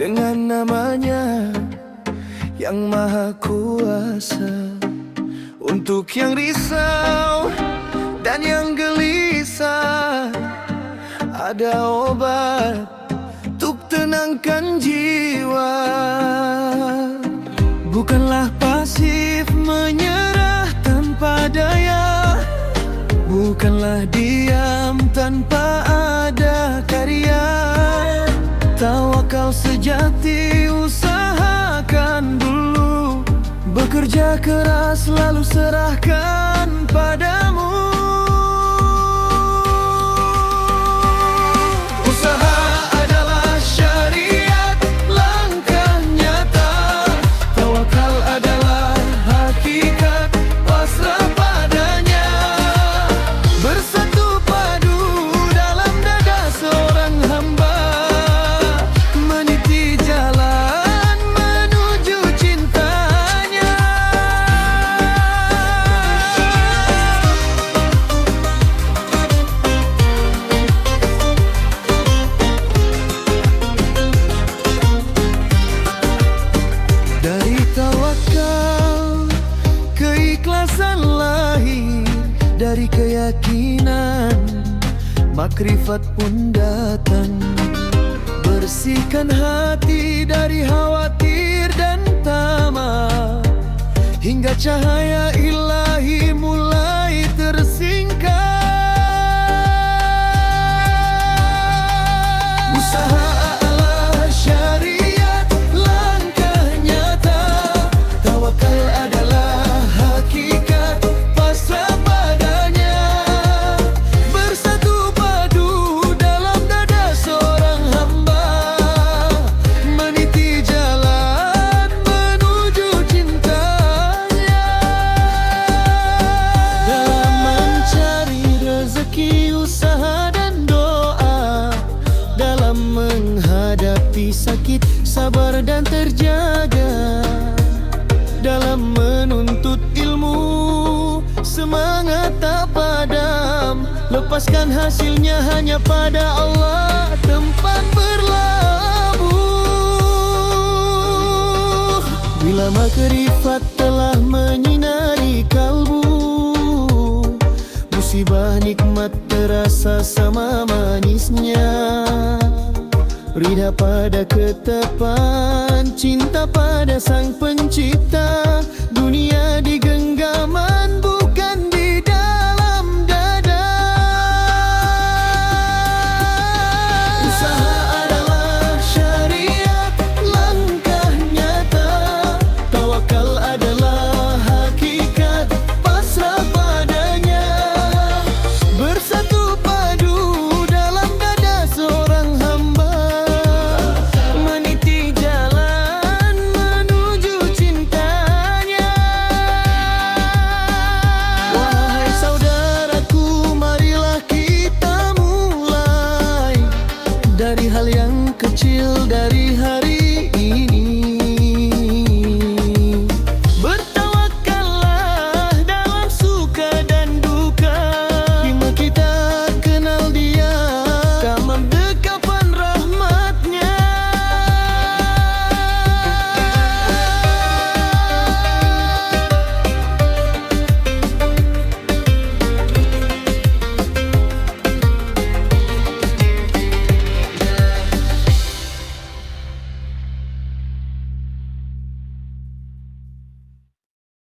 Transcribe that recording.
dengan namanya yang maha kuasa. Untuk yang risau dan yang gelisah, ada obat untuk tenangkan jiwa. Bukanlah pasif menyerah tanpa daya, bukanlah diam tanpa ada karya. Tawakal sejati usahakan dulu, bekerja keras lalu serahkan padamu. Usaha adalah syariat, langkah nyata. Tawakal adalah hakikat, pasrah padanya. Bersatu padu dalam dada seorang hamba, meniti jalan menuju cintanya. Dari tawakal, keikhlasan lahir. Dari keyakinan, makrifat pun datang. Bersihkan hati dari khawatir dan tamak, hingga cahaya ilahi mulai tersingkap. Usaha adalah syariat, langkah nyata. Tawakal adalah hakikat, pasrah padanya. Bersatu padu dalam dada seorang hamba, meniti jalan menuju cintanya. Dalam mencari rezeki, usaha dan doa. Dalam menghadapi sakit, sabar dan terjaga. Dalam menuntut ilmu, semangat tak padam. Lepaskan hasilnya hanya pada Allah, tempat berlabuh. Bila makrifat telah menyinari kalbu, musibah nikmat terasa sama manisnya. Ridha pada ketetapan, cinta pada sang pencipta. Dunia di genggaman, bukan di dalam dada. Usaha adalah syariat, langkah nyata. Tawakal adalah hakikat, pasrah padanya. Bersatu padu dalam dada seorang hamba, meniti jalan menuju cintanya. Wahai saudaraku, marilah kita mulai dari hal yang kecil dari hari ini.